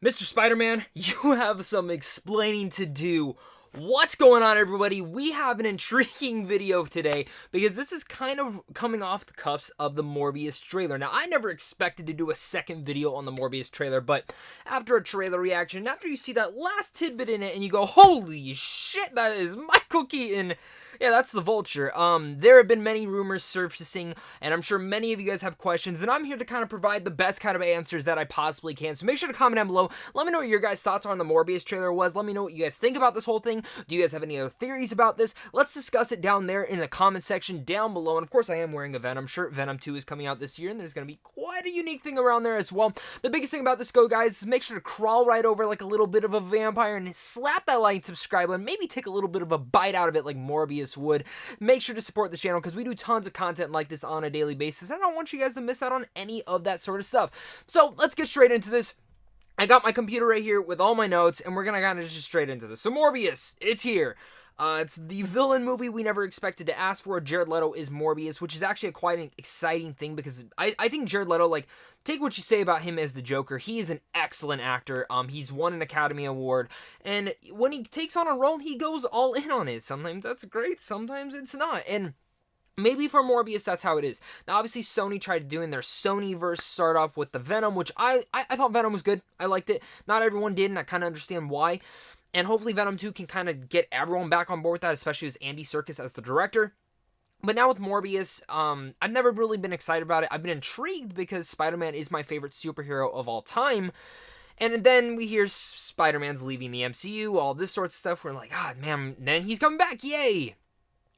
Mr. Spider-Man, you have some explaining to do. What's going on, everybody? We have an intriguing video today because this is kind of coming off the cuffs of the Morbius trailer. Now, I never expected to do a second video on the Morbius trailer, but after a trailer reaction, after you see that last tidbit in it and you go, holy shit, that is Micheal Keaton. Yeah, that's the Vulture. There have been many rumors surfacing, and I'm sure many of you guys have questions, and I'm here to kind of provide the best kind of answers that I possibly can. So make sure to comment down below. Let me know what your guys' thoughts on the Morbius trailer was. Let me know what you guys think about this whole thing. Do you guys have any other theories about this? Let's discuss it down there in the comment section down below. And of course, I am wearing a Venom shirt. Venom 2 is coming out this year, and there's going to be quite a unique thing around there as well. The biggest thing about this, guys, is make sure to crawl right over like a little bit of a vampire and slap that like and subscribe button. Maybe take a little bit of a bite out of it like Morbius would. Make sure to support this channel because we do tons of content like this on a daily basis. I don't want you guys to miss out on any of that sort of stuff. So let's get straight into this. I got my computer right here with all my notes, and we're going to kind of just straight into this. So Morbius, it's here. It's the villain movie we never expected to ask for. Jared Leto is Morbius, which is actually quite an exciting thing because I think Jared Leto, like, take what you say about him as the Joker. He is an excellent actor. He's won an Academy Award, and when he takes on a role, he goes all in on it. Sometimes that's great, sometimes it's not, and maybe for Morbius, that's how it is. Now, obviously, Sony tried doing their Sony-verse start off with the Venom, which I thought Venom was good. I liked it. Not everyone did, and I kind of understand why. And hopefully Venom 2 can kind of get everyone back on board with that, especially with Andy Serkis as the director. But now with Morbius, I've never really been excited about it. I've been intrigued because Spider-Man is my favorite superhero of all time. And then we hear Spider-Man's leaving the MCU, all this sort of stuff. We're like, God, man, then he's coming back, yay!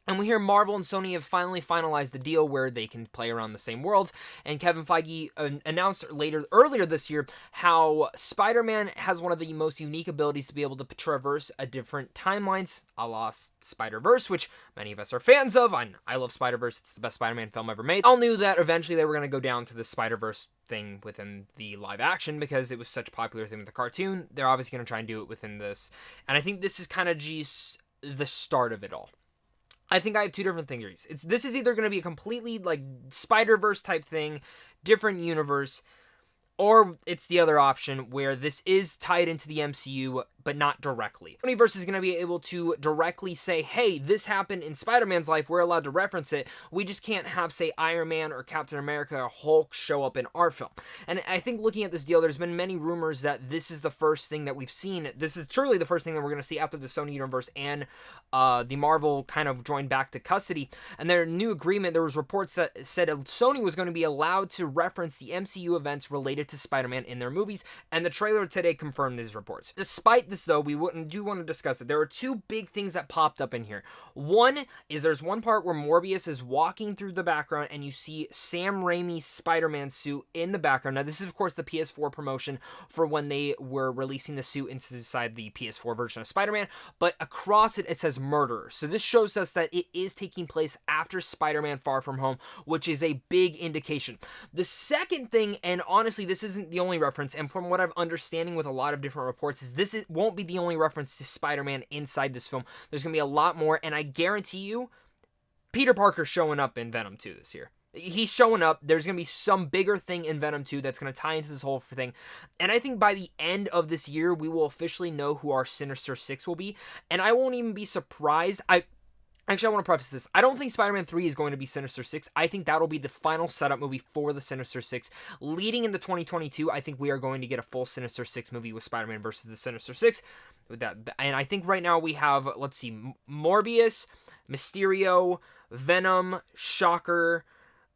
And we hear Marvel and Sony have finally finalized the deal where they can play around the same worlds. And Kevin Feige announced earlier this year how Spider-Man has one of the most unique abilities to be able to traverse a different timelines, a la Spider-Verse, which many of us are fans of. I love Spider-Verse. It's the best Spider-Man film ever made. All knew that eventually they were going to go down to the Spider-Verse thing within the live action because it was such a popular thing with the cartoon. They're obviously going to try and do it within this. And I think this is kind of just the start of it all. I think I have two different theories. This is either going to be a completely, like, Spider-Verse type thing, different universe, or it's the other option where this is tied into the MCU, but not directly. Universe is going to be able to directly say, hey, this happened in Spider-Man's life, we're allowed to reference it. We just can't have, say, Iron Man or Captain America or Hulk show up in our film. And I think looking at this deal, there's been many rumors that this is the first thing that we've seen. This is truly the first thing that we're going to see after the Sony universe and the Marvel kind of joined back to custody. And their new agreement, there was reports that said Sony was going to be allowed to reference the MCU events related to Spider-Man in their movies, and the trailer today confirmed these reports. Despite this, though, we do want to discuss it. There are two big things that popped up in here. One is there's one part where Morbius is walking through the background and you see Sam Raimi's Spider-Man suit in the background. Now, this is, of course, the PS4 promotion for when they were releasing the suit inside the PS4 version of Spider-Man, but across it, it says murderer. So this shows us that it is taking place after Spider-Man Far From Home, which is a big indication. The second thing, and honestly, this isn't the only reference, and from what I'm understanding with a lot of different reports, is this won't be the only reference to Spider-Man inside this film. There's going to be a lot more, and I guarantee you, Peter Parker's showing up in Venom 2 this year. He's showing up. There's going to be some bigger thing in Venom 2 that's going to tie into this whole thing. And I think by the end of this year, we will officially know who our Sinister Six will be, and I won't even be surprised. Actually, I want to preface this. I don't think Spider-Man 3 is going to be Sinister Six. I think that'll be the final setup movie for the Sinister Six. Leading into 2022, I think we are going to get a full Sinister Six movie with Spider-Man versus the Sinister Six. With that, and I think right now we have, let's see, Morbius, Mysterio, Venom, Shocker,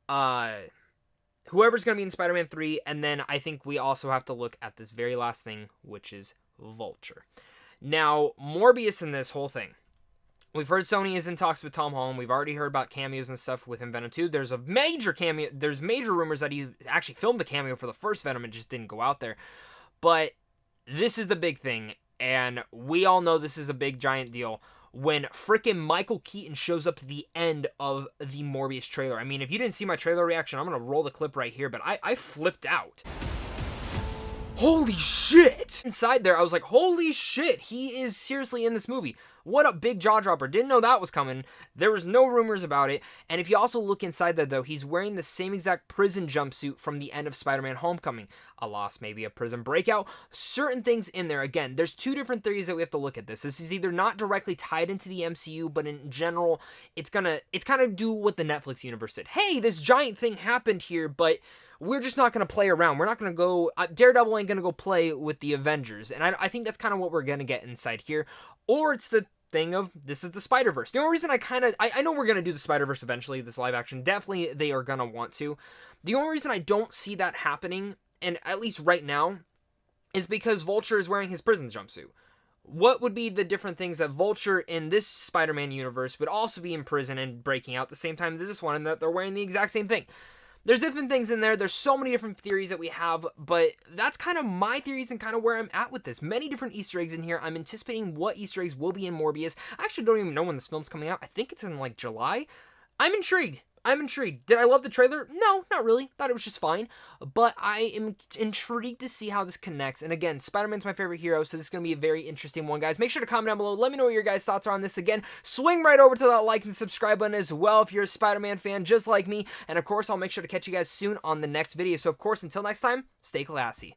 whoever's going to be in Spider-Man 3, and then I think we also have to look at this very last thing, which is Vulture. Now, Morbius in this whole thing. We've heard Sony is in talks with Tom Holland. We've already heard about cameos and stuff with Venom 2. There's a major cameo. There's major rumors that he actually filmed the cameo for the first Venom and just didn't go out there. But this is the big thing, and we all know this is a big, giant deal when frickin' Micheal Keaton shows up at the end of the Morbius trailer. I mean, if you didn't see my trailer reaction, I'm going to roll the clip right here, but I flipped out. Holy shit! inside there, I was like, holy shit, he is seriously in this movie. What a big jaw dropper. Didn't know that was coming. There was no rumors about it. And if you also look inside there, though, he's wearing the same exact prison jumpsuit from the end of Spider-Man Homecoming. A loss, maybe a prison breakout. Certain things in there. Again, there's two different theories that we have to look at this. This is either not directly tied into the MCU, but in general, it's kind of do what the Netflix universe did. Hey, this giant thing happened here, but we're just not going to play around. We're not going to go, Daredevil ain't going to go play with the Avengers. And I think that's kind of what we're going to get inside here. Or it's the thing of, this is the Spider-Verse. The only reason I know we're going to do the Spider-Verse eventually, this live action. Definitely they are going to want to. The only reason I don't see that happening, and at least right now, is because Vulture is wearing his prison jumpsuit. What would be the different things that Vulture in this Spider-Man universe would also be in prison and breaking out at the same time as this one, and that they're wearing the exact same thing? There's different things in there. There's so many different theories that we have, but that's kind of my theories and kind of where I'm at with this. Many different Easter eggs in here. I'm anticipating what Easter eggs will be in Morbius. I actually don't even know when this film's coming out. I think it's in like July. I'm intrigued. Did I love the trailer? No, not really. Thought it was just fine. But I am intrigued to see how this connects. And again, Spider-Man's my favorite hero, so this is going to be a very interesting one, guys. Make sure to comment down below. Let me know what your guys' thoughts are on this. Again, swing right over to that like and subscribe button as well if you're a Spider-Man fan just like me. And of course, I'll make sure to catch you guys soon on the next video. So of course, until next time, stay classy.